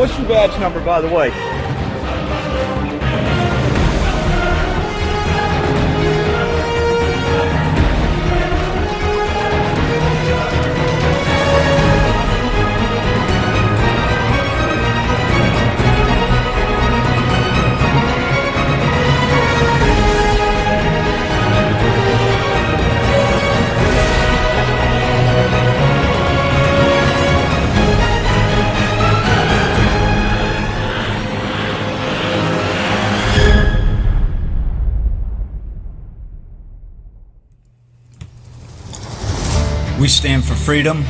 What's your badge number, by the way? We stand for freedom,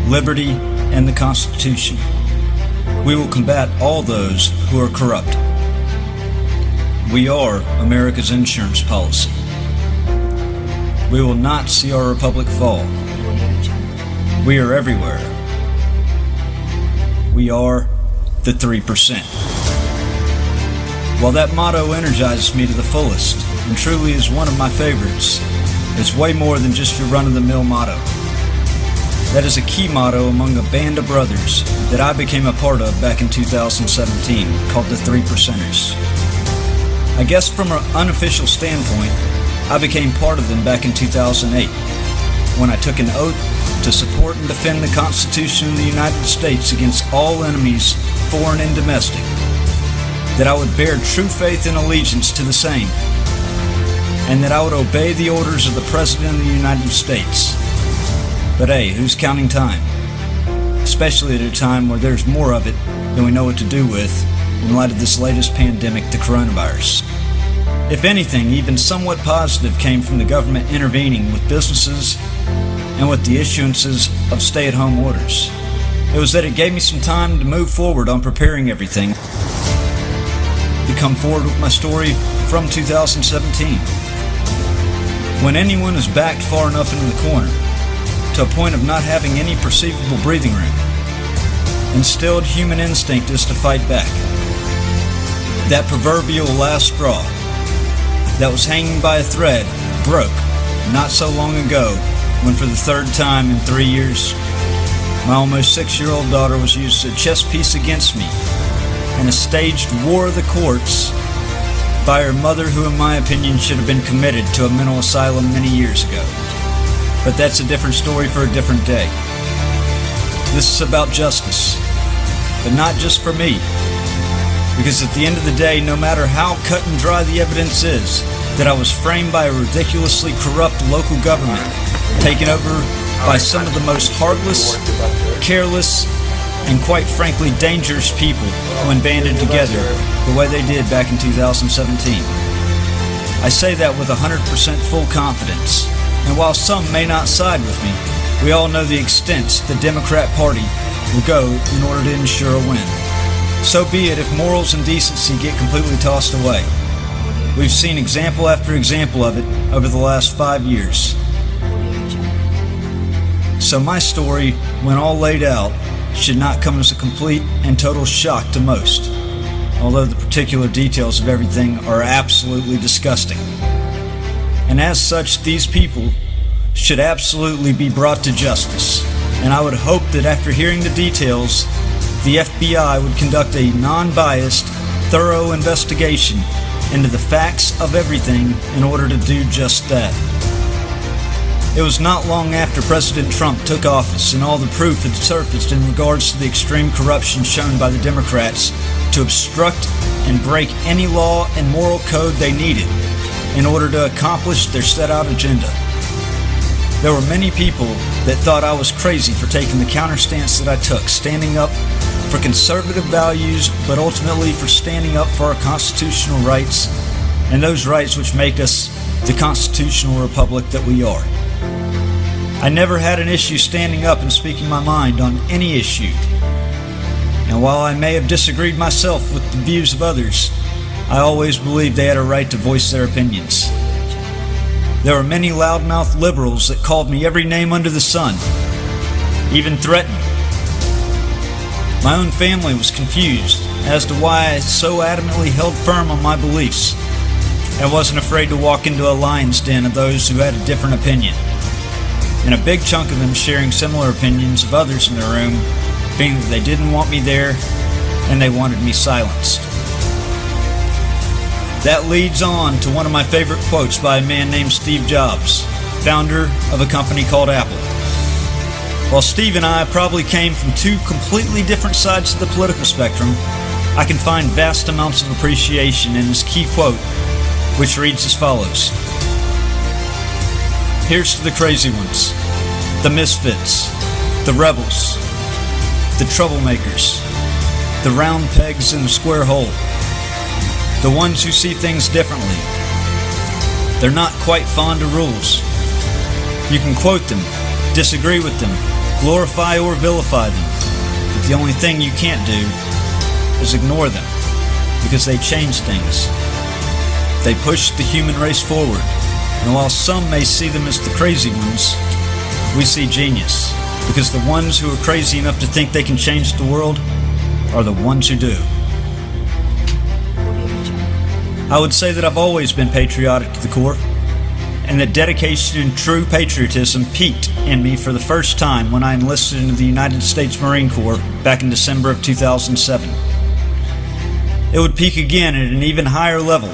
liberty, and the Constitution. We will combat all those who are corrupt. We are America's insurance policy. We will not see our republic fall. We are everywhere. We are the 3%. While that motto energizes me to the fullest and truly is one of my favorites, it's way more than just your run-of-the-mill motto. That is a key motto among a band of brothers that I became a part of back in 2017 called the 3 Percenters. I guess from an unofficial standpoint, I became part of them back in 2008 when I took an oath to support and defend the Constitution of the United States against all enemies, foreign and domestic, that I would bear true faith and allegiance to the same, and that I would obey the orders of the President of the United States. But hey, who's counting time? Especially at a time where there's more of it than we know what to do with in light of this latest pandemic, the coronavirus. If anything, even somewhat positive came from the government intervening with businesses and with the issuances of stay-at-home orders. It was that it gave me some time to move forward on preparing everything to come forward with my story from 2017. When anyone is backed far enough into the corner, to a point of not having any perceivable breathing room, instilled human instinct is to fight back. That proverbial last straw that was hanging by a thread broke not so long ago when for the third time in 3 years, my almost 6-year-old daughter was used as a chess piece against me in a staged war of the courts by her mother, who in my opinion should have been committed to a mental asylum many years ago. But that's a different story for a different day. This is about justice, but not just for me. Because at the end of the day, no matter how cut and dry the evidence is that I was framed by a ridiculously corrupt local government, taken over by some of the most heartless, careless, and quite frankly dangerous people when banded together the way they did back in 2017. I say that with 100% full confidence. And while some may not side with me, we all know the extent the Democrat Party will go in order to ensure a win. So be it if morals and decency get completely tossed away. We've seen example after example of it over the last 5 years. So my story, when all laid out, should not come as a complete and total shock to most, although the particular details of everything are absolutely disgusting. And as such, these people should absolutely be brought to justice. And I would hope that after hearing the details, the FBI would conduct a non-biased, thorough investigation into the facts of everything in order to do just that. It was not long after President Trump took office and all the proof had surfaced in regards to the extreme corruption shown by the Democrats to obstruct and break any law and moral code they needed in order to accomplish their set-out agenda. There were many people that thought I was crazy for taking the counter stance that I took, standing up for conservative values, but ultimately for standing up for our constitutional rights and those rights which make us the constitutional republic that we are. I never had an issue standing up and speaking my mind on any issue. And while I may have disagreed myself with the views of others, I always believed they had a right to voice their opinions. There were many loudmouth liberals that called me every name under the sun, even threatened. My own family was confused as to why I so adamantly held firm on my beliefs and wasn't afraid to walk into a lion's den of those who had a different opinion, and a big chunk of them sharing similar opinions of others in the room, being that they didn't want me there and they wanted me silenced. That leads on to one of my favorite quotes by a man named Steve Jobs, founder of a company called Apple. While Steve and I probably came from two completely different sides of the political spectrum, I can find vast amounts of appreciation in his key quote, which reads as follows. Here's to the crazy ones, the misfits, the rebels, the troublemakers, the round pegs in the square hole, the ones who see things differently. They're not quite fond of rules. You can quote them, disagree with them, glorify or vilify them, but the only thing you can't do is ignore them, because they change things. They push the human race forward, and while some may see them as the crazy ones, we see genius, because the ones who are crazy enough to think they can change the world are the ones who do. I would say that I've always been patriotic to the core, and that dedication and true patriotism peaked in me for the first time when I enlisted into the United States Marine Corps back in December of 2007. It would peak again at an even higher level,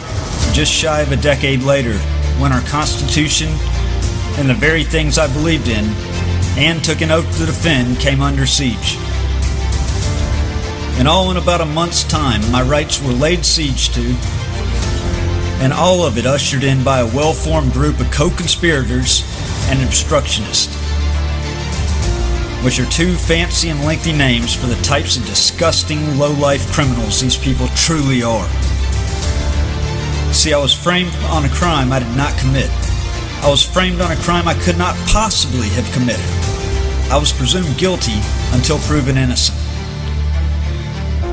just shy of a decade later, when our Constitution and the very things I believed in and took an oath to defend came under siege. And all in about a month's time, my rights were laid siege to, and all of it ushered in by a well-formed group of co-conspirators and obstructionists, which are two fancy and lengthy names for the types of disgusting, low-life criminals these people truly are. See, I was framed on a crime I did not commit. I was framed on a crime I could not possibly have committed. I was presumed guilty until proven innocent.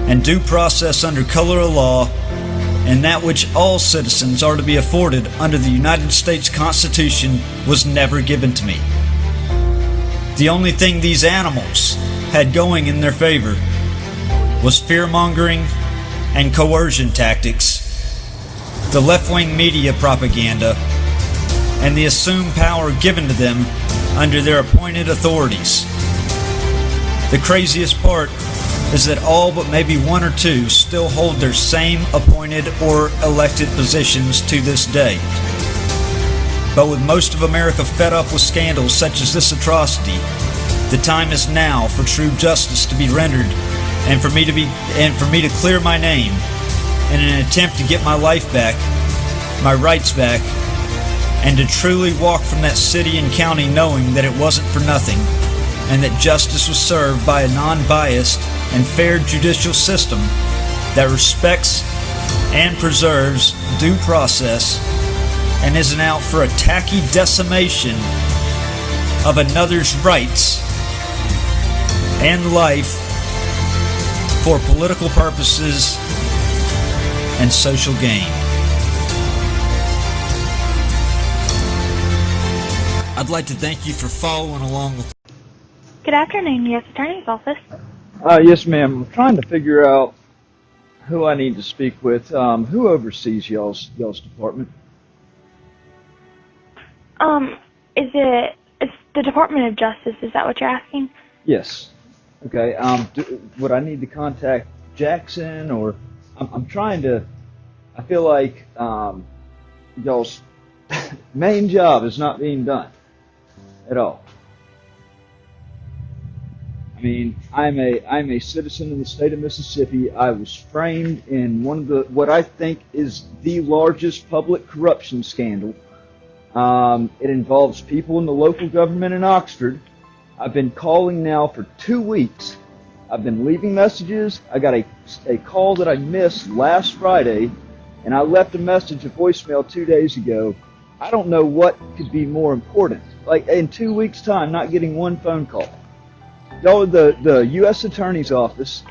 And due process under color of law, and that which all citizens are to be afforded under the United States Constitution, was never given to me. The only thing these animals had going in their favor was fear-mongering and coercion tactics, the left-wing media propaganda, and the assumed power given to them under their appointed authorities. The craziest part is that all but maybe one or two still hold their same appointed or elected positions to this day. But with most of America fed up with scandals such as this atrocity, the time is now for true justice to be rendered, and for me to clear my name in an attempt to get my life back, my rights back, and to truly walk from that city and county knowing that it wasn't for nothing, and that justice was served by a non-biased and fair judicial system that respects and preserves due process and isn't out for a tacky decimation of another's rights and life for political purposes and social gain. I'd like to thank you for following along with. Good afternoon, U.S. Attorney's Office. Yes, ma'am. I'm trying to figure out who I need to speak with. Who oversees y'all's department? It's the Department of Justice. Is that what you're asking? Yes. Okay. Would I need to contact Jackson, or I'm trying to? I feel like y'all's main job is not being done at all. I mean, I'm a citizen of the state of Mississippi. I was framed in one of what I think is the largest public corruption scandal. It involves people in the local government in Oxford. I've been calling now for 2 weeks. I've been leaving messages. I got a call that I missed last Friday, and I left a message, a voicemail 2 days ago. I don't know what could be more important. Like, in 2 weeks' time, not getting one phone call. Y'all are the U.S. Attorney's Office,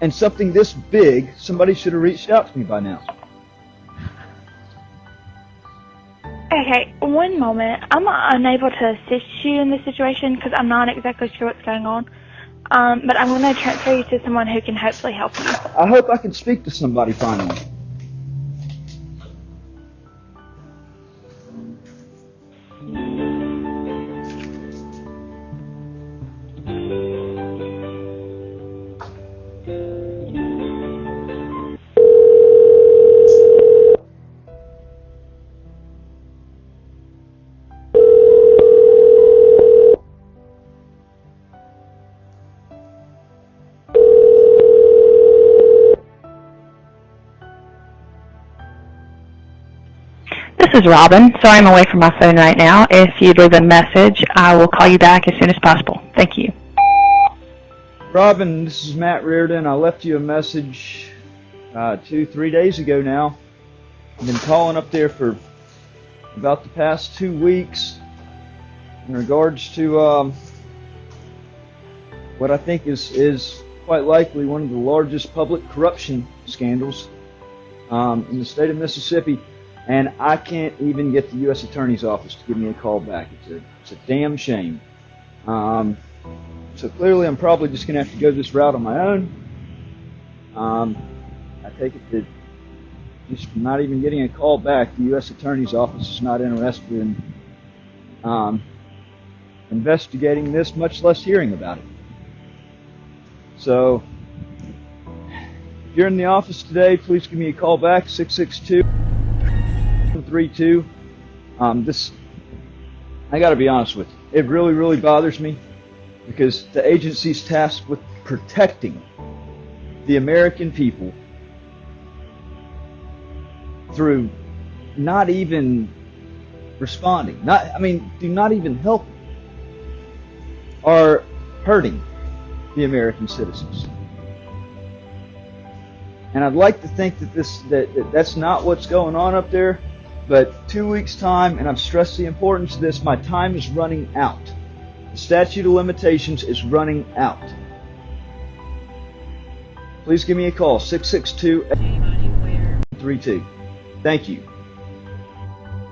and something this big, somebody should have reached out to me by now. Okay, one moment. I'm unable to assist you in this situation because I'm not exactly sure what's going on. But I'm going to transfer you to someone who can hopefully help you. I hope I can speak to somebody finally. is Robin. Sorry I'm away from my phone right now. If you leave a message, I will call you back as soon as possible. Thank you. Robin, this is Matt Reardon. I left you a message 2-3 days ago now. I've been calling up there for about the past 2 weeks in regards to what I think is quite likely one of the largest public corruption scandals in the state of Mississippi, and I can't even get the U.S. Attorney's Office to give me a call back. It's a damn shame. So clearly I'm probably just going to have to go this route on my own. I take it that just not even getting a call back, the U.S. Attorney's Office is not interested in investigating this, much less hearing about it. So, if you're in the office today, please give me a call back, 662-32. I gotta be honest with you, it really, really bothers me because the agency's tasked with protecting the American people through not even responding, do not even help, are hurting the American citizens. And I'd like to think that that's not what's going on up there, but 2 weeks' time, and I've stressed the importance of this, my time is running out. The statute of limitations is running out. Please give me a call, 662-32. Thank you.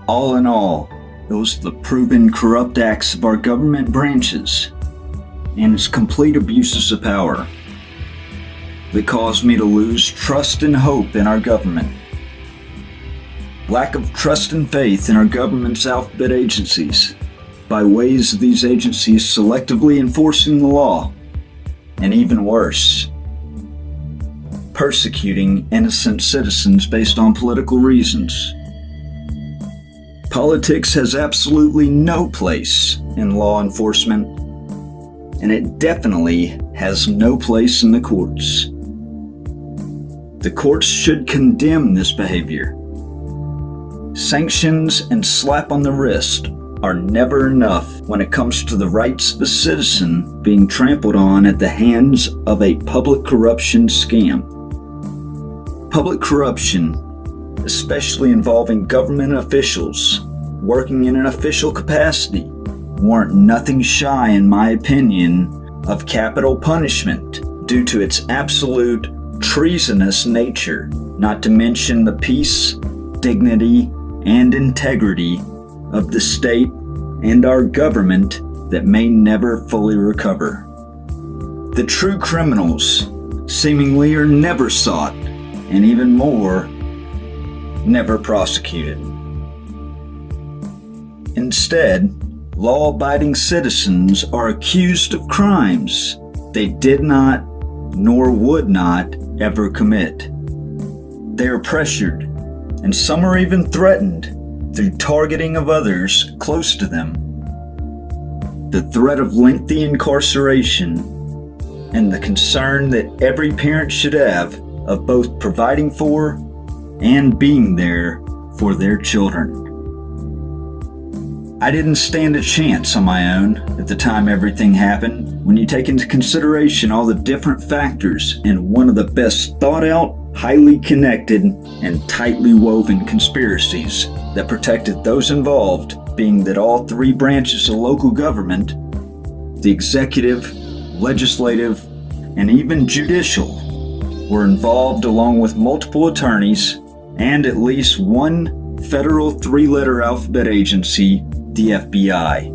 All in all, it was the proven corrupt acts of our government branches and its complete abuses of power that caused me to lose trust and hope in our government. Lack of trust and faith in our government's alphabet agencies by ways of these agencies selectively enforcing the law, and even worse, persecuting innocent citizens based on political reasons. Politics has absolutely no place in law enforcement, and it definitely has no place in the courts. The courts should condemn this behavior. Sanctions and slap on the wrist are never enough when it comes to the rights of a citizen being trampled on at the hands of a public corruption scam. Public corruption, especially involving government officials working in an official capacity, warrant nothing shy, in my opinion, of capital punishment due to its absolute treasonous nature, not to mention the peace, dignity, and integrity of the state and our government that may never fully recover. The true criminals seemingly are never sought, and even more, never prosecuted. Instead, law-abiding citizens are accused of crimes they did not nor would not ever commit. They are pressured, and some are even threatened through targeting of others close to them. The threat of lengthy incarceration and the concern that every parent should have of both providing for and being there for their children. I didn't stand a chance on my own at the time everything happened, when you take into consideration all the different factors in one of the best thought out, highly connected, and tightly woven conspiracies that protected those involved, being that all three branches of local government, the executive, legislative, and even judicial, were involved, along with multiple attorneys and at least one federal three-letter alphabet agency, the FBI.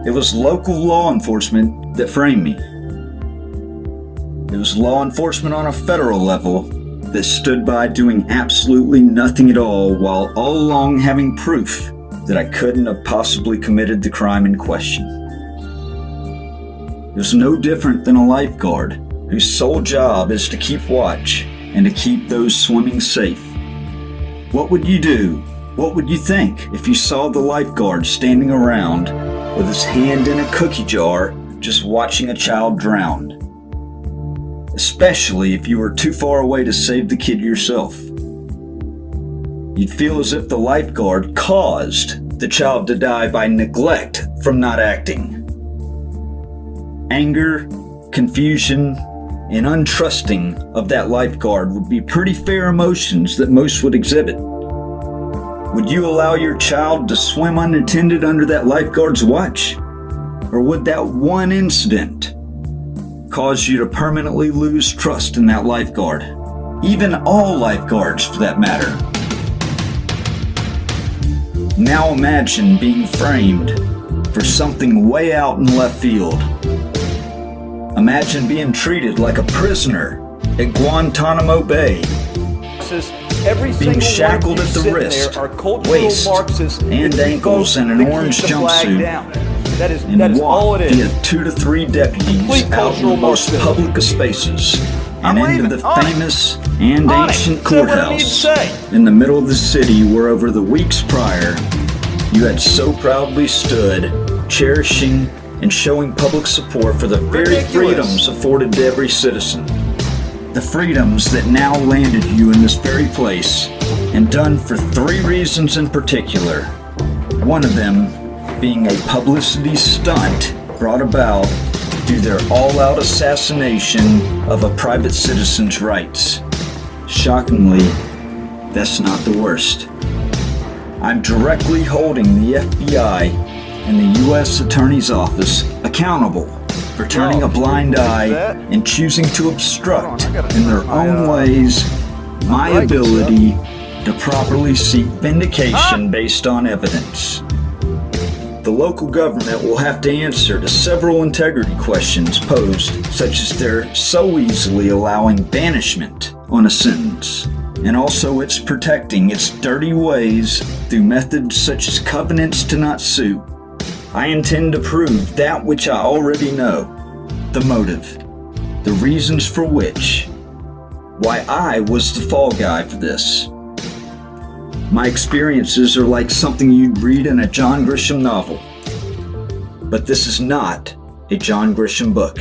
It was local law enforcement that framed me. It was law enforcement on a federal level that stood by doing absolutely nothing at all, while all along having proof that I couldn't have possibly committed the crime in question. It was no different than a lifeguard whose sole job is to keep watch and to keep those swimming safe. What would you do? What would you think if you saw the lifeguard standing around with his hand in a cookie jar just watching a child drown? Especially if you were too far away to save the kid yourself. You'd feel as if the lifeguard caused the child to die by neglect from not acting. Anger, confusion, and untrusting of that lifeguard would be pretty fair emotions that most would exhibit. Would you allow your child to swim unattended under that lifeguard's watch? Or would that one incident cause you to permanently lose trust in that lifeguard? Even all lifeguards, for that matter. Now imagine being framed for something way out in left field. Imagine being treated like a prisoner at Guantanamo Bay, being shackled at the wrist, waist, and ankles in an orange jumpsuit, and walked via 2 to 3 deputies out in the most public of spaces and into the famous and ancient courthouse in the middle of the city where over the weeks prior you had so proudly stood, cherishing and showing public support for the very freedoms afforded to every citizen. The freedoms that now landed you in this very place, and done for 3 reasons in particular. One of them being a publicity stunt brought about through their all-out assassination of a private citizen's rights. Shockingly, that's not the worst. I'm directly holding the FBI and the U.S. Attorney's Office accountable for turning a blind eye and choosing to obstruct in their own ways my ability to properly seek vindication based on evidence. The local government will have to answer to several integrity questions posed, such as their so easily allowing banishment on a sentence, and also its protecting its dirty ways through methods such as covenants to not sue. I intend to prove that which I already know, the motive, the reasons for which, why I was the fall guy for this. My experiences are like something you'd read in a John Grisham novel, but this is not a John Grisham book.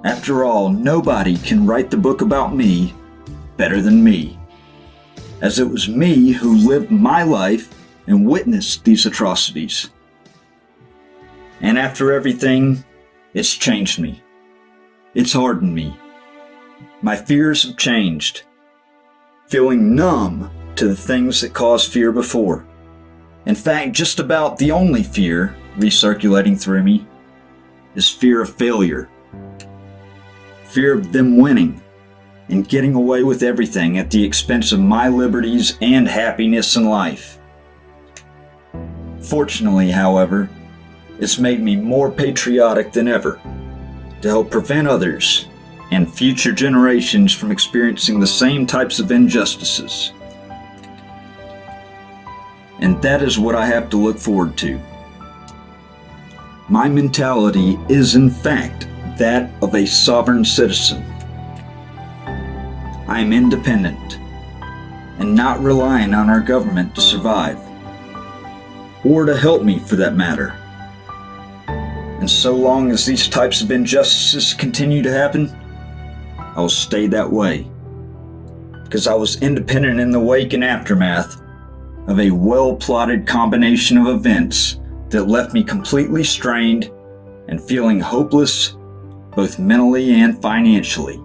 After all, nobody can write the book about me better than me, as it was me who lived my life and witnessed these atrocities. And after everything, it's changed me. It's hardened me. My fears have changed, feeling numb to the things that caused fear before. In fact, just about the only fear recirculating through me is fear of failure. Fear of them winning and getting away with everything at the expense of my liberties and happiness in life. Fortunately, however, it's made me more patriotic than ever to help prevent others and future generations from experiencing the same types of injustices. And that is what I have to look forward to. My mentality is in fact that of a sovereign citizen. I am independent and not relying on our government to survive, or to help me for that matter. And so long as these types of injustices continue to happen, I will stay that way, because I was independent in the wake and aftermath of a well-plotted combination of events that left me completely strained and feeling hopeless both mentally and financially.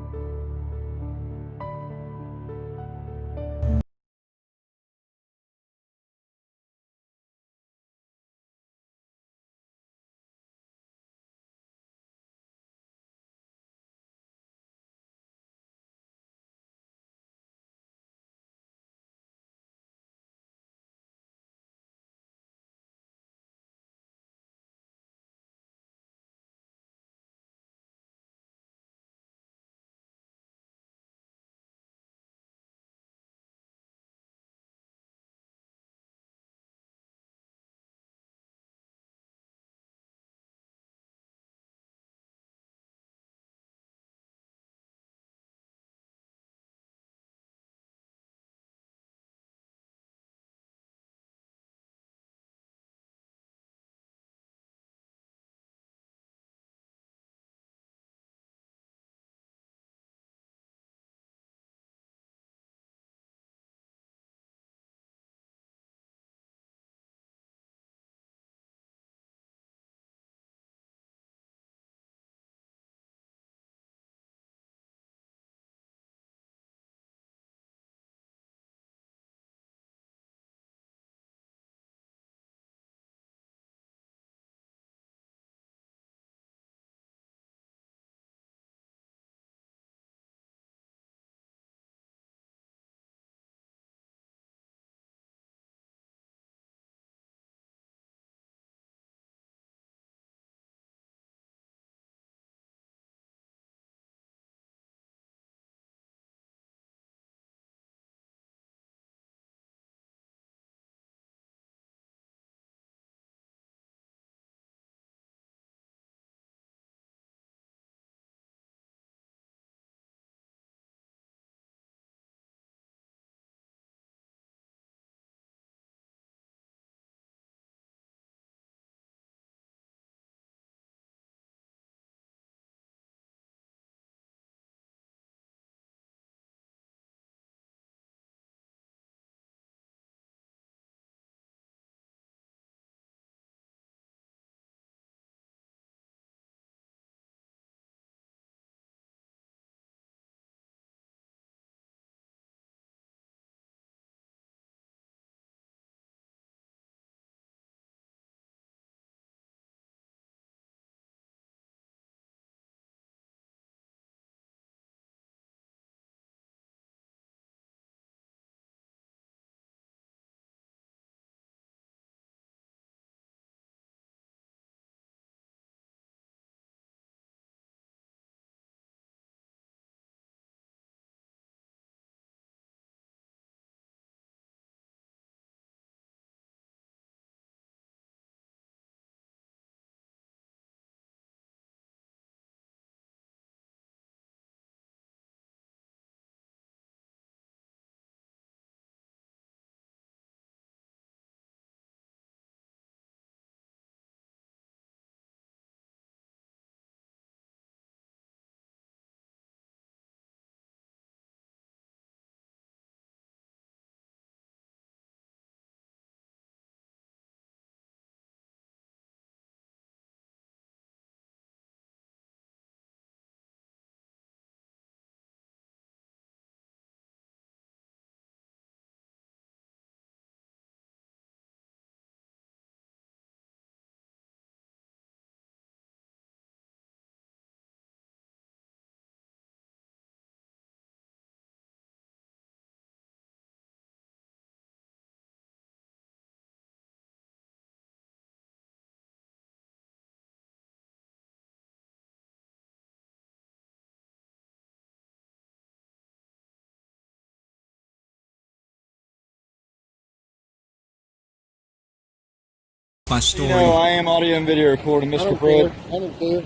my story. You know, I am audio and video recording, Mr. Pruitt. I don't care.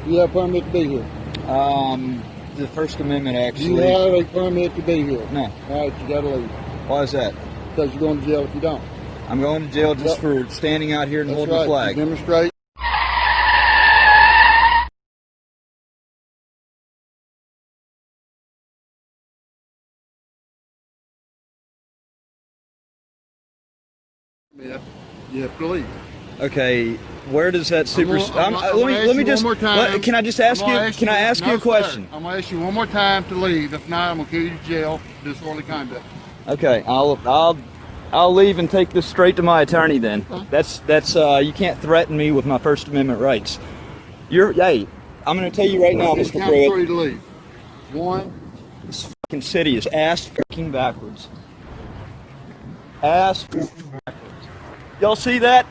You have a permit to be here. The First Amendment, You actually. have a permit to be here. No. All right, you gotta leave. Why is that? Because you're going to jail if you don't. I'm going to jail just Yep. for standing out here and That's holding right. the flag. You demonstrate. You have to leave. Okay, where does that super? Let me just. Can I just ask you? Can I ask you a question? I'm gonna ask you one more time to leave. If not, I'm gonna carry you to jail for disorderly conduct. Okay, I'll leave and take this straight to my attorney then. Okay. That's you can't threaten me with my First Amendment rights. Hey, I'm gonna tell you right now, It's Mr. time for you Pruitt. to leave. One. This fucking city is ass fucking backwards. Ass fucking backwards. Y'all see that?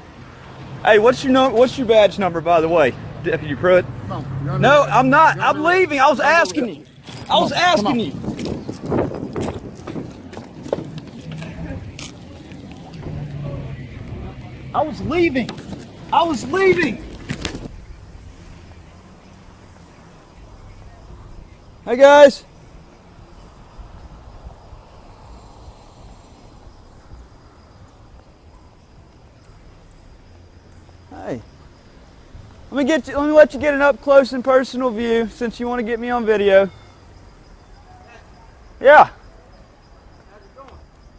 Hey, what's your badge number, by the way, Deputy Pruitt? No, I'm not. I'm leaving. I was asking you. I was asking you. I was leaving. I was leaving. Hey guys. Hey. Let me let you get an up close and personal view since you want to get me on video. Yeah.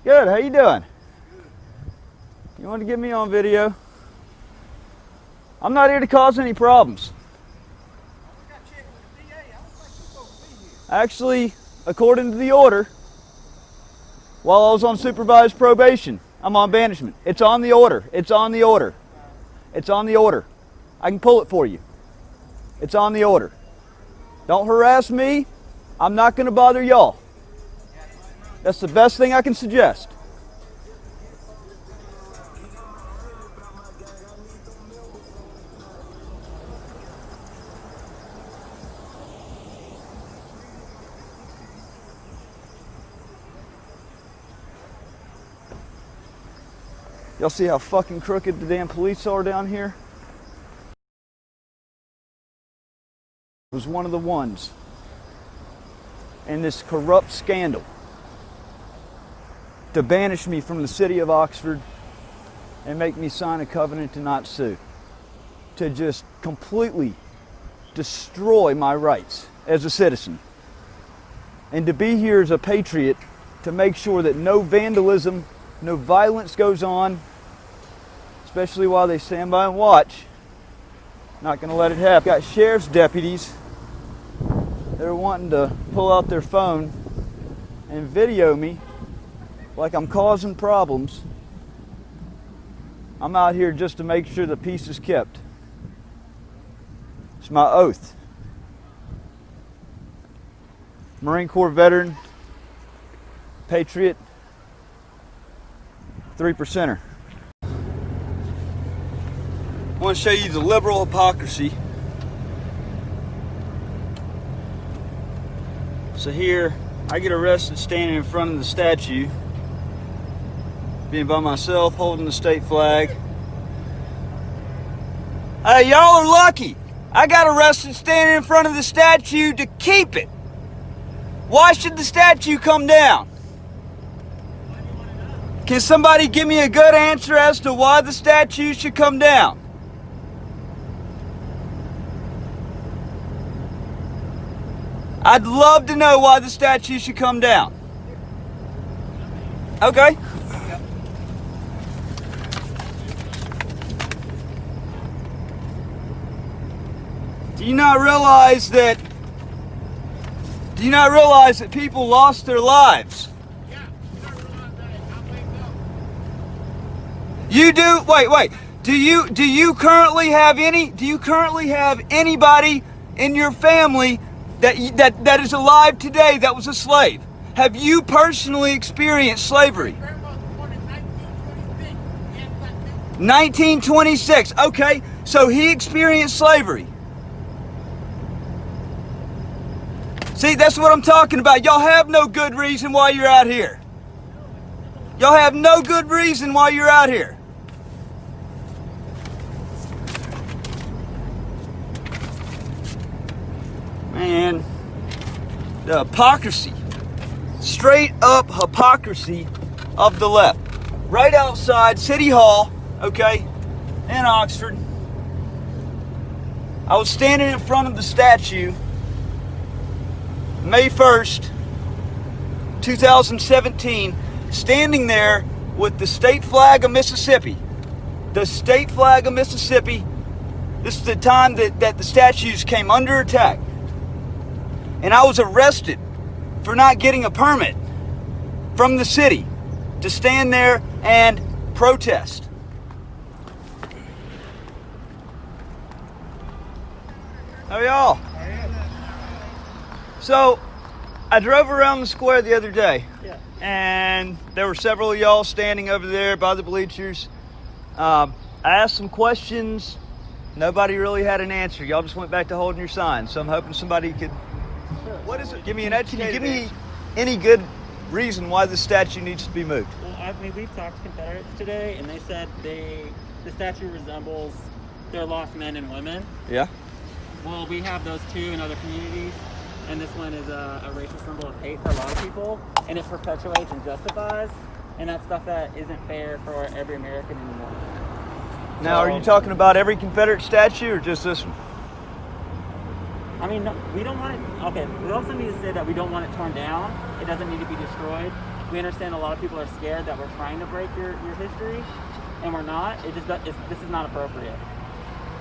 Good. How you doing? You want to get me on video? I'm not here to cause any problems. Actually, according to the order, while I was on supervised probation, I'm on banishment. It's on the order. It's on the order. It's on the order. I can pull it for you. It's on the order. Don't harass me. I'm not going to bother y'all. That's the best thing I can suggest. Y'all see how fucking crooked the damn police are down here? Was one of the ones in this corrupt scandal to banish me from the city of Oxford and make me sign a covenant to not sue, to just completely destroy my rights as a citizen, and to be here as a patriot to make sure that no vandalism, no violence goes on, especially while they stand by and watch. Not going to let it happen. Got sheriff's deputies. They're wanting to pull out their phone and video me like I'm causing problems. I'm out here just to make sure the peace is kept. It's my oath. Marine Corps veteran, patriot, 3%er. I want to show you the liberal hypocrisy. So here, I get arrested standing in front of the statue, being by myself, holding the state flag. Hey, y'all are lucky. I got arrested standing in front of the statue to keep it. Why should the statue come down? Can somebody give me a good answer as to why the statue should come down? I'd love to know why the statue should come down. Okay. Do you not realize that people lost their lives? You do? Wait. Do you currently have anybody in your family that is alive today that was a slave? Have you personally experienced slavery? 1926. Okay, so he experienced slavery. See, that's what I'm talking about. Y'all have no good reason why you're out here. Y'all have no good reason why you're out here. and the hypocrisy, straight up hypocrisy of the left. Right outside City Hall, okay, in Oxford, I was standing in front of the statue May 1st, 2017, standing there with the state flag of Mississippi. The state flag of Mississippi. This is the time that the statues came under attack. And I was arrested for not getting a permit from the city to stand there and protest. How are y'all? So, I drove around the square the other day, and there were several of y'all standing over there by the bleachers. I asked some questions. Nobody really had an answer. Y'all just went back to holding your signs. So I'm hoping somebody could. What is it? Give me an educated. Can you give me any good reason why the statue needs to be moved? Well, I mean, we've talked to Confederates today, and they said the statue resembles their lost men and women. Yeah. Well, we have those too in other communities, and this one is a racial symbol of hate for a lot of people, and it perpetuates and justifies, and that's stuff that isn't fair for every American anymore. Now, are you talking about every Confederate statue or just this one? I mean, no, we don't want it. Okay, we also need to say that we don't want it torn down. It doesn't need to be destroyed. We understand a lot of people are scared that we're trying to break your history, and we're not. This is not appropriate.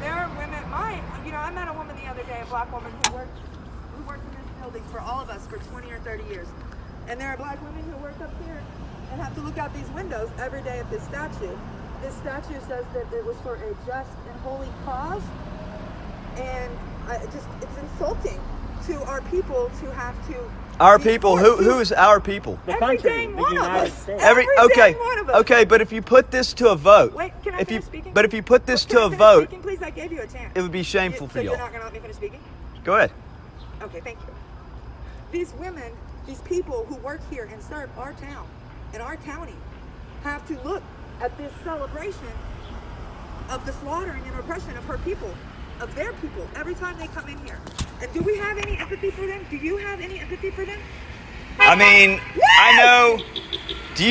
There are women. I met a woman the other day, a black woman who worked in this building for all of us for 20 or 30 years, and there are black women who work up here and have to look out these windows every day at this statue. This statue says that it was for a just and holy cause, and it's insulting to our people to have to. Our people? Who is our people? The every country, dang the one of United us. States. Every dang one of us. Okay, but if you put this to a vote, Wait, can I finish speaking? But if you put this Can to I a finish vote, speaking, please? I gave you a chance. it would be shameful for So y'all. you're not going to let me finish speaking? Go ahead. Okay, thank you. These women, these people who work here and serve our town and our county have to look at this celebration of the slaughtering and oppression of her people, of their people, every time they come in here. And do we have any empathy for them? Do you have any empathy for them? I mean, I know. Do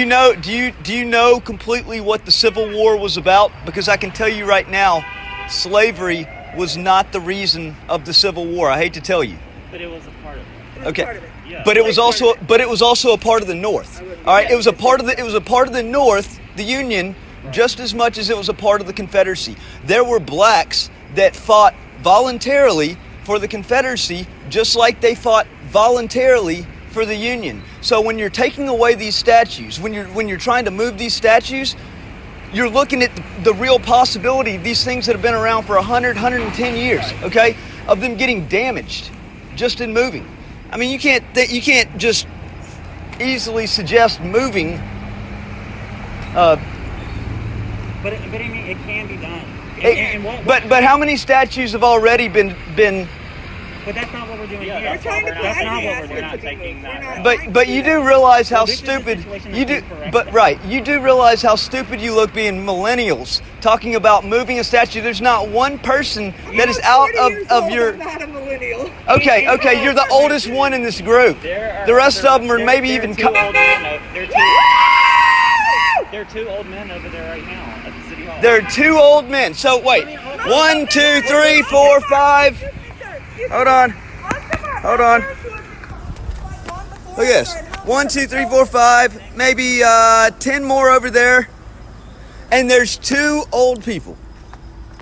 you know completely what the Civil War was about? Because I can tell you right now, slavery was not the reason of the Civil War. I hate to tell you. But it was a part of it. Okay. Part of it. Yeah. But it was also a part of the North. All right, it was a part of the North, the Union, just as much as it was a part of the Confederacy. There were blacks that fought voluntarily for the Confederacy, just like they fought voluntarily for the Union. So when you're taking away these statues, when you're trying to move these statues, you're looking at the real possibility of these things that have been around for 100, 110 years, okay, of them getting damaged just in moving. I mean, you can't just easily suggest moving. But I mean, it can be done. But how many statues have already been? But that's not what we're doing here. We're trying to That's not what put we're not ideas. taking that. But you do realize how This is a stupid situation you that do. can correct But that. right, you do realize how stupid you look being millennials talking about moving a statue. There's not one person that is out of your. I'm not a millennial. Okay, you're the oldest one in this group. The rest of them are maybe even. There are two old men over there right now at the city hall. There are two old men. So wait, 1, 2, 3, 4, 5. Hold on. Look at this. 1, 2, 3, 4, 5. Maybe 10 more over there. And there's two old people.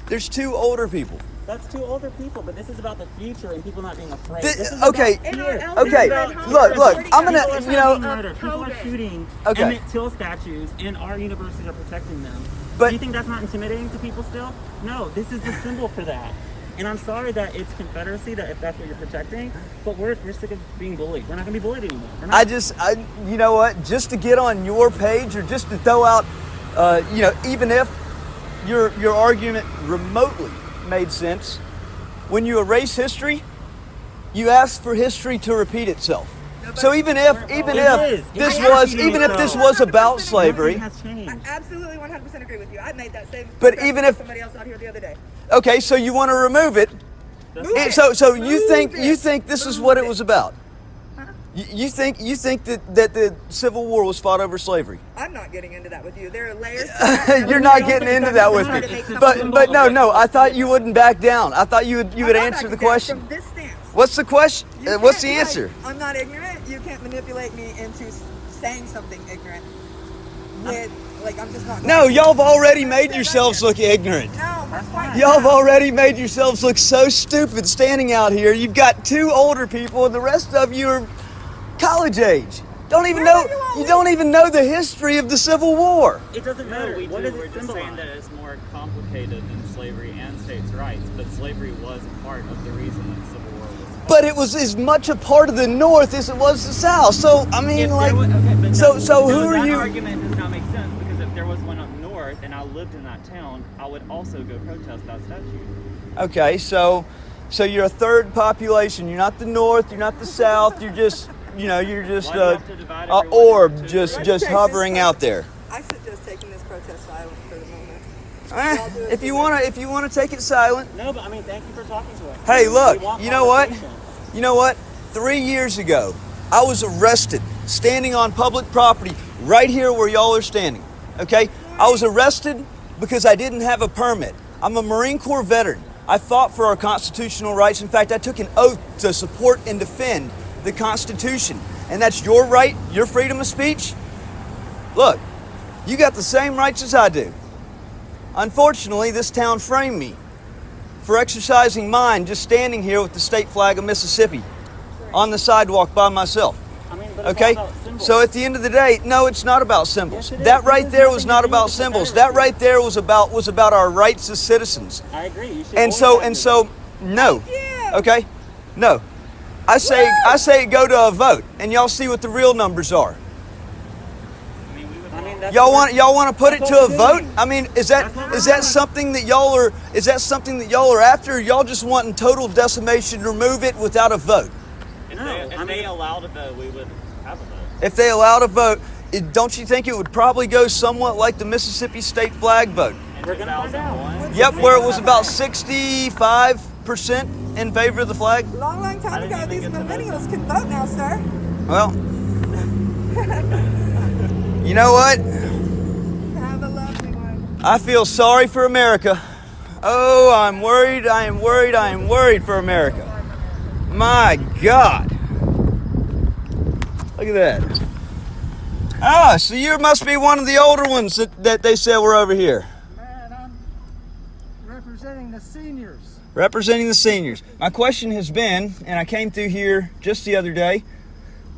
There's two older people. That's two older people, but this is about the future and people not being afraid. Okay, look. I'm gonna, People are shooting Okay. Emmett Till statues, and our universities are protecting them. But- do you think that's not intimidating to people still? No, this is the symbol for that. And I'm sorry that it's Confederacy, that if that's what you're protecting, but we're sick of being bullied. We're not going to be bullied anymore. you know what? Just to get on your page, or just to throw out, even if your argument remotely made sense, when you erase history, you ask for history to repeat itself. So even if this was about slavery, has changed. I absolutely 100% agree with you. I made that same But even if- somebody else out here the other day. okay, so you want to remove it, So you think this is what it was about? You think that the Civil War was fought over slavery? I'm not getting into that with you. There are layers to that. You're not getting into that with me. But no, I thought you wouldn't back down. I thought you would answer the question. From this stance. What's the question? What's the Like, answer? I'm not ignorant. You can't manipulate me into saying something ignorant. I'm just not. No, y'all have already made yourselves look ignorant. No, we're quite. Y'all have already made yourselves look so stupid standing out here. You've got two older people, and the rest of you are college age. Don't even know the history of the Civil War. It doesn't matter. We What do. does We're it just saying symbolize? that it's more complicated than slavery and states' rights, but slavery was a part of the reason that the Civil War was fought. But it was as much a part of the North as it was the South. So I mean, If like, there was- okay, but so no, who are that you? argument does not make sense, because if there was one up north and I lived in that town, I would also go protest that statue. Okay, so you're a third population. You're not the North. You're not the South. You're just, you're just Why do you have to divide a everyone orb, into two just groups? hovering out there. I suggest taking this protest silent for the moment. Y'all do it If you want to take it silent. No, but I mean, thank you for talking to us. Hey, look, We want you know what? conversation. You know what? 3 years ago, I was arrested standing on public property right here where y'all are standing. Okay? I was arrested because I didn't have a permit. I'm a Marine Corps veteran. I fought for our constitutional rights. In fact, I took an oath to support and defend the Constitution. And that's your right, your freedom of speech. Look, you got the same rights as I do. Unfortunately, this town framed me for exercising mine just standing here with the state flag of Mississippi on the sidewalk by myself. I mean, but it's Okay? all about symbols. So at the end of the day, no, it's not about symbols. Yes, it That is. right It has there was nothing not to do about with the symbols. That right there was about our rights as citizens. I agree. You should And always so have your- no. you. Okay? No. I say go to a vote and y'all see what the real numbers are. I mean, that's Y'all what want to put it that's to a what we're vote? doing. I mean, is that something that y'all are after? Or y'all just wanting total decimation to remove it without a vote? If they allowed a vote, we would have a vote. If they allowed a vote, don't you think it would probably go somewhat like the Mississippi state flag vote? We're gonna find out. 2001. Yep, where it was about 65% in favor of the flag. Long time I ago, didn't these even get to vote. millennials can vote now, sir. Well, you know what? Have a lovely one. I feel sorry for America. Oh, I'm worried. I am worried for America. My God. Look at that. Ah, so you must be one of the older ones that they said were over here. Man, I'm representing the seniors. Representing the seniors. My question has been, and I came through here just the other day,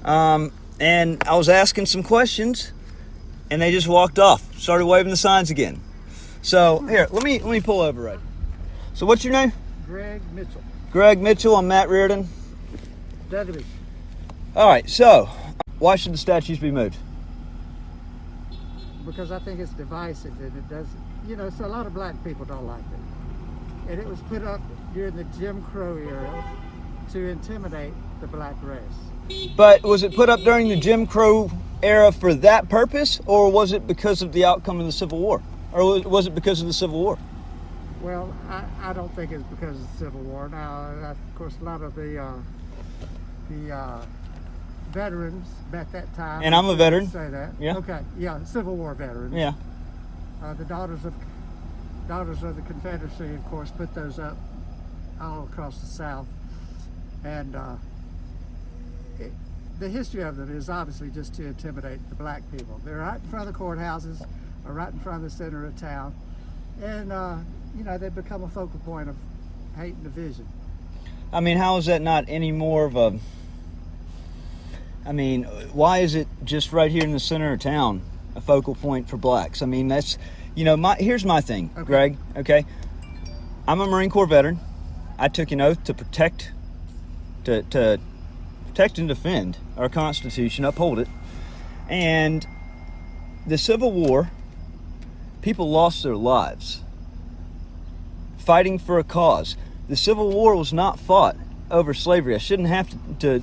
and I was asking some questions, and they just walked off, started waving the signs again. So here, let me pull over right. So what's your name? Greg Mitchell. Greg Mitchell. I'm Matt Reardon. Douglas. All right. So why should the statues be moved? Because I think it's divisive and it doesn't, so a lot of black people don't like it. And it was put up during the Jim Crow era to intimidate the black race. But was it put up during the Jim Crow era for that purpose, or was it because of the outcome of the Civil War? Or was it because of the Civil War? Well, I don't think it's because of the Civil War. Now, of course, a lot of the veterans at that time. And I'm a veteran. Say that. Yeah. Okay. Yeah. Civil War veterans. Yeah. The Daughters of the Confederacy, of course, put those up all across the South, and the history of it is obviously just to intimidate the black people. They're right in front of the courthouses, or right in front of the center of town, and they've become a focal point of hate and division. I mean, how is that not any more of a... I mean, why is it just right here in the center of town a focal point for blacks? I mean, that's... here's my thing, Okay. Greg, okay? I'm a Marine Corps veteran. I took an oath to protect and defend our Constitution, uphold it. And the Civil War, people lost their lives fighting for a cause. The Civil War was not fought over slavery. I shouldn't have to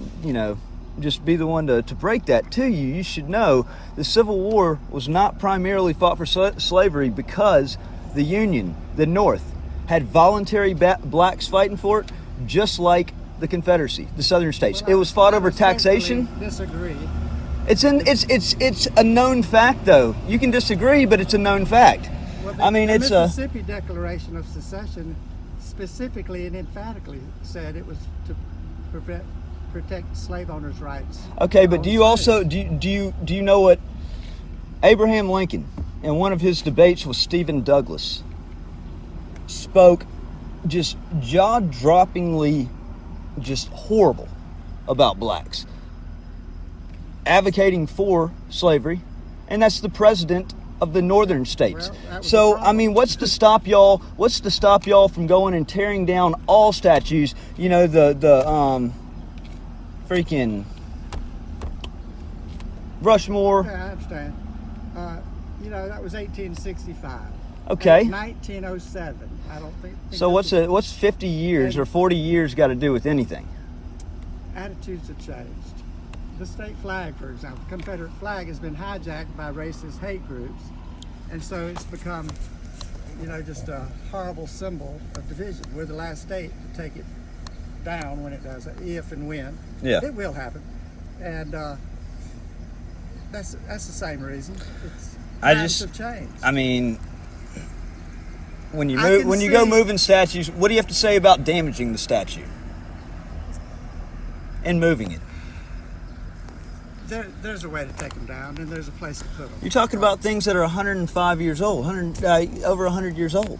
just be the one to break that to you. You should know the Civil War was not primarily fought for slavery because the Union, the North, had voluntary blacks fighting for it. just like the Confederacy, the Southern states. Well, it was fought I over respectfully taxation. Disagree. It's a known fact, though. You can disagree, but it's a known fact. Well, I mean, the it's Mississippi Declaration of Secession specifically and emphatically said it was to protect slave owners' rights. okay. But do you also do you know what Abraham Lincoln, in one of his debates with Stephen Douglas, spoke just jaw-droppingly, just horrible about blacks, advocating for slavery, and that's the president of the northern states. Well, so I mean, what's to stop y'all? What's to stop y'all from going and tearing down all statues? You know, the freaking Rushmore. Yeah, I understand. You know, that was 1865. Okay. And 1907. I don't think So what's 50 years or 40 years got to do with anything? attitudes have changed. The state flag, for example, the Confederate flag has been hijacked by racist hate groups, and so it's become, you know, just a horrible symbol of division. We're the last state to take it down when it does it, if and when. Yeah. It will happen, and that's the same reason. Times have changed. I mean, when you I move, can when you go see- moving statues, what do you have to say about damaging the statue and moving it? There's a way to take them down, and there's a place to put them. You're talking about things that are 105 years old, over 100 years old.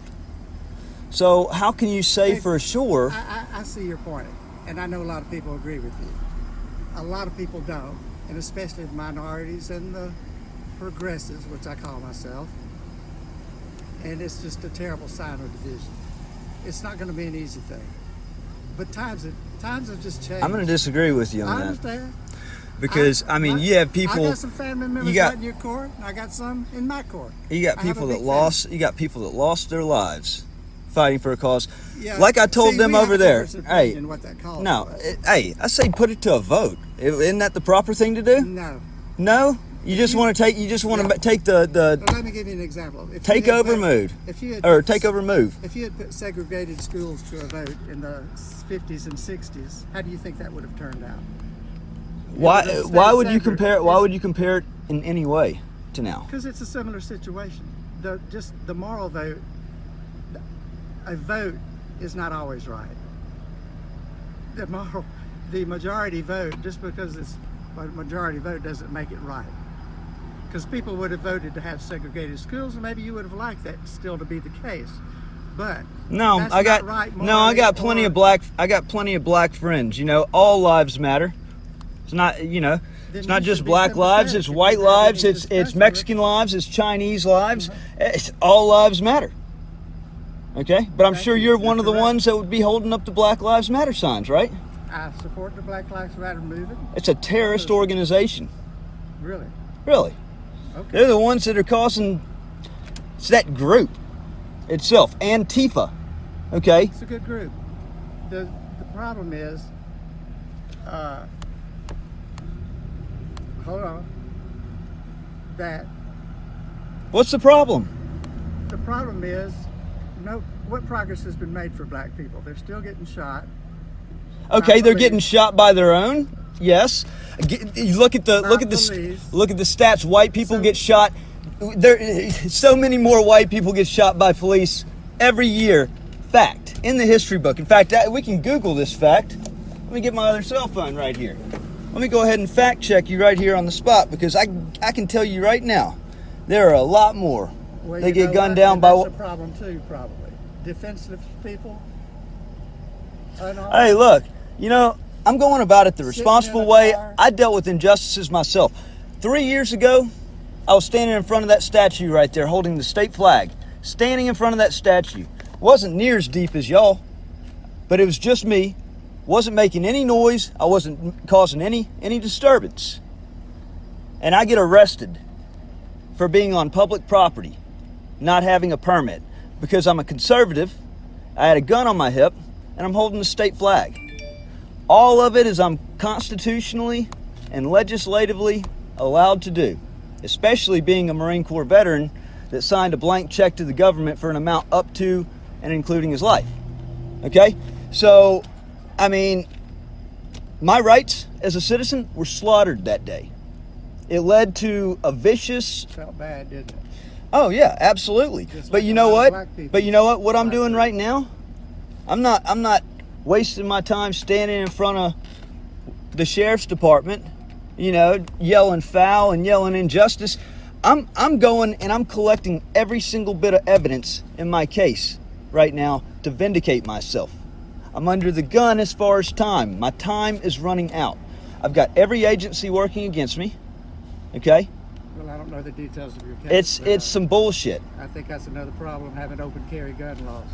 So how can you say for sure? I see your point, and I know a lot of people agree with you. A lot of people don't, and especially the minorities and the progressives, which I call myself. And it's just a terrible sign of division. It's not going to be an easy thing. But times have just changed. I'm going to disagree with you on I that. understand. Because I mean, you have people. I got some family members out in your court, and I got some in my court. You got I have people a that big lost. You got people that lost their lives fighting for a cause. Yeah, Like I told see, them we have over a there. difference of Hey, opinion what that calls no. for. Hey, I say put it to a vote. Isn't that the proper thing to do? No. No. You just want to take. You just want to take the Well, let me give you an example. If you take had over put- mood If you had or put- take over move. If you had put segregated schools to a vote in the 50s and 60s, how do you think that would have turned out? Why? It would have Why stayed would you separate. compare? Why would you compare it in any way to now? Because it's a similar situation. The moral vote, a vote is not always right. The majority vote, just because it's a majority vote doesn't make it right. Because people would have voted to have segregated schools, and maybe you would have liked that still to be the case. But No, that's I got not right no. I got plenty of black. I got plenty of black friends. You know, all lives matter. It's not. You know, it's not you just should be black lives. sympathetic It's if white you have lives. any It's discussion Mexican lives. It's Chinese lives. It's all lives matter. Okay, but I'm Thank sure you. you're one of the Correct. ones that would be holding up the Black Lives Matter signs, right? I support the Black Lives Matter movement. It's a terrorist organization. Really? Really, Okay. they're the ones that are causing. It's that group itself, Antifa. Okay. It's a good group. The problem is, hold on, that What's the problem? the problem is, what progress has been made for black people? They're still getting shot. Okay, Not they're police. getting shot by their own. Yes. You look at the Not look at the police. look at the stats. White people So- get shot. There, so many more white people get shot by police every year. Fact in the history book. In fact, we can Google this fact. Let me get my other cell phone right here. Let me go ahead and fact check you right here on the spot, because I can tell you right now, there are a lot more. Well, They you get know gunned what? down And by. that's a problem too, probably. Defenseless people. Unarmed. Hey, look, you know, I'm going about it the Sitting responsible in a way. car. I dealt with injustices myself. 3 years ago, I was standing in front of that statue right there, holding the state flag. Standing in front of that statue. Wasn't near as deep as y'all, but it was just me. Wasn't making any noise. I wasn't causing any disturbance. And I get arrested for being on public property, not having a permit, because I'm a conservative. I had a gun on my hip, and I'm holding the state flag. All of it is I'm constitutionally and legislatively allowed to do, especially being a Marine Corps veteran that signed a blank check to the government for an amount up to and including his life. Okay? So I mean, my rights as a citizen were slaughtered that day. It led to a vicious... Felt bad, didn't it? Oh yeah, absolutely. Just But like you a know lot of what? black people. But you know what? What I'm Black doing people. right now, I'm not wasting my time standing in front of the sheriff's department, you know, yelling foul and yelling injustice. I'm going and I'm collecting every single bit of evidence in my case right now to vindicate myself. I'm under the gun as far as time. My time is running out. I've got every agency working against me. Okay? Well, I don't know the details of your case. It's some bullshit. I think that's another problem, having open carry gun laws.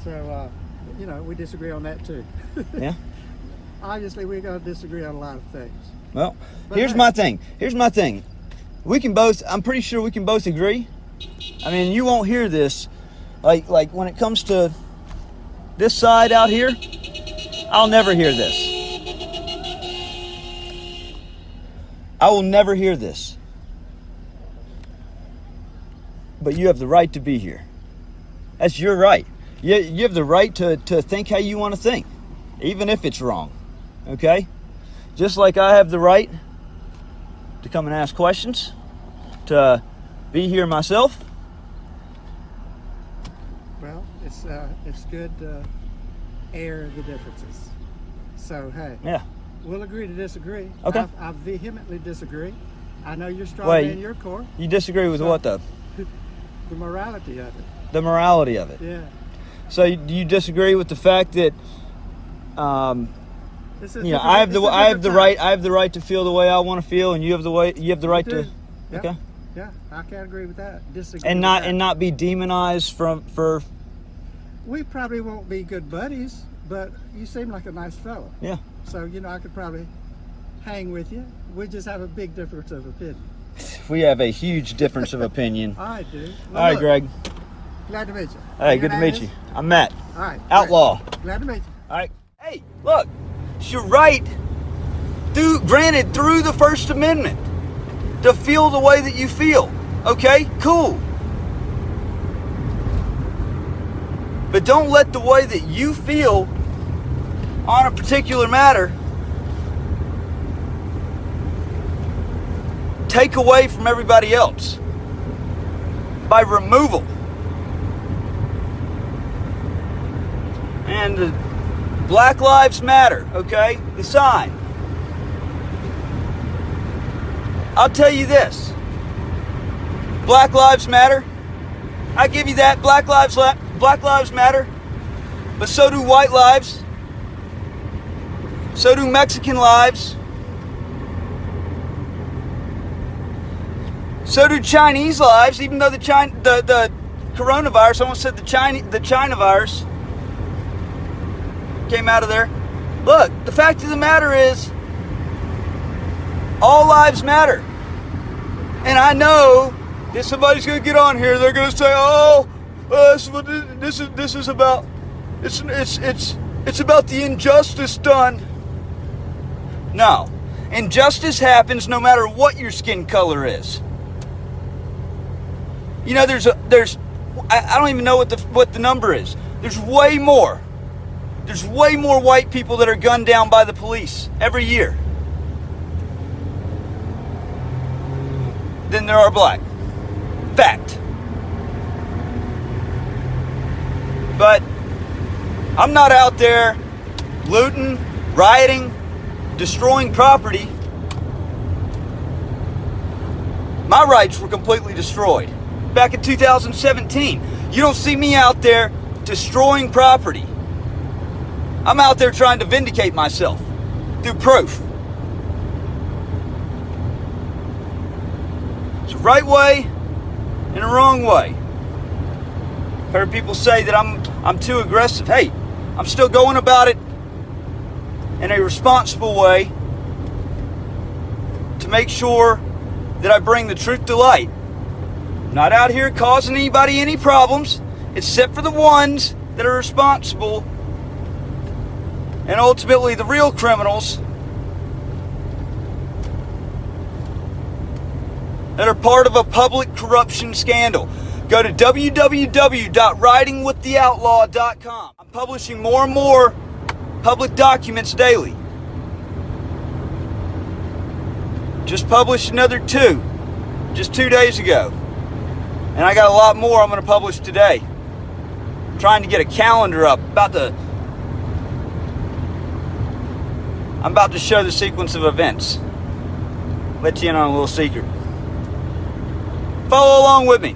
So, you know, we disagree on that too. Yeah. Obviously, we're going to disagree on a lot of things. Well, But here's hey. my thing. Here's my thing. We can both, I'm pretty sure we can both agree. I mean, you won't hear this. Like when it comes to this side out here, I'll never hear this. I will never hear this. But you have the right to be here. That's your right. You have the right to think how you want to think, even if it's wrong. Okay? Just like I have the right to come and ask questions, to be here myself. Well, it's good to air the differences. So, hey, Yeah. we'll agree to disagree. Okay. I vehemently disagree. I know you're strong Wait. in your core. You disagree with So- what though? The morality of it. The morality of it. Yeah. So do you disagree with the fact that This is you know, different- I have it's the a I have different the time. right I have the right to feel the way I want to feel, and you have the right You to do. Yeah. okay, Yeah, I can't agree with that. Disagree and with not that. and not be demonized for We probably won't be good buddies, but you seem like a nice fellow. yeah. So, you know, I could probably hang with you. We just have a big difference of opinion. We have a huge difference of opinion. I do. All Well, right, look, Greg. Glad to meet you. Hey, Your good to name meet is? you. I'm Matt. All right. great. Outlaw. Glad to meet you. All right. Hey, look, it's your right, granted through the First Amendment, to feel the way that you feel. Okay, cool. But don't let the way that you feel on a particular matter take away from everybody else by removal. And the Black Lives Matter, okay? The sign. I'll tell you this. Black Lives Matter. I give you that. Black Lives Matter. But so do white lives. So do Mexican lives. So do Chinese lives, even though the coronavirus, I almost said the China virus came out of there. Look, the fact of the matter is, all lives matter. And I know that somebody's going to get on here. They're going to say, "Oh, this is about. It's about the injustice done." No, injustice happens no matter what your skin color is. You know, I don't even know what the number is. There's way more white people that are gunned down by the police every year than there are black. Fact. But I'm not out there looting, rioting, destroying property. My rights were completely destroyed back in 2017. You don't see me out there destroying property. I'm out there trying to vindicate myself through proof. It's a right way and a wrong way. I've heard people say that I'm too aggressive. Hey, I'm still going about it in a responsible way to make sure that I bring the truth to light. I'm not out here causing anybody any problems, except for the ones that are responsible, and ultimately the real criminals that are part of a public corruption scandal. Go to www.ridingwiththeoutlaw.com. I'm publishing more and more public documents daily. Just published another 2, just 2 days ago. And I got a lot more I'm going to publish today. I'm trying to get a calendar up. I'm about to show the sequence of events. Let you in on a little secret. Follow along with me.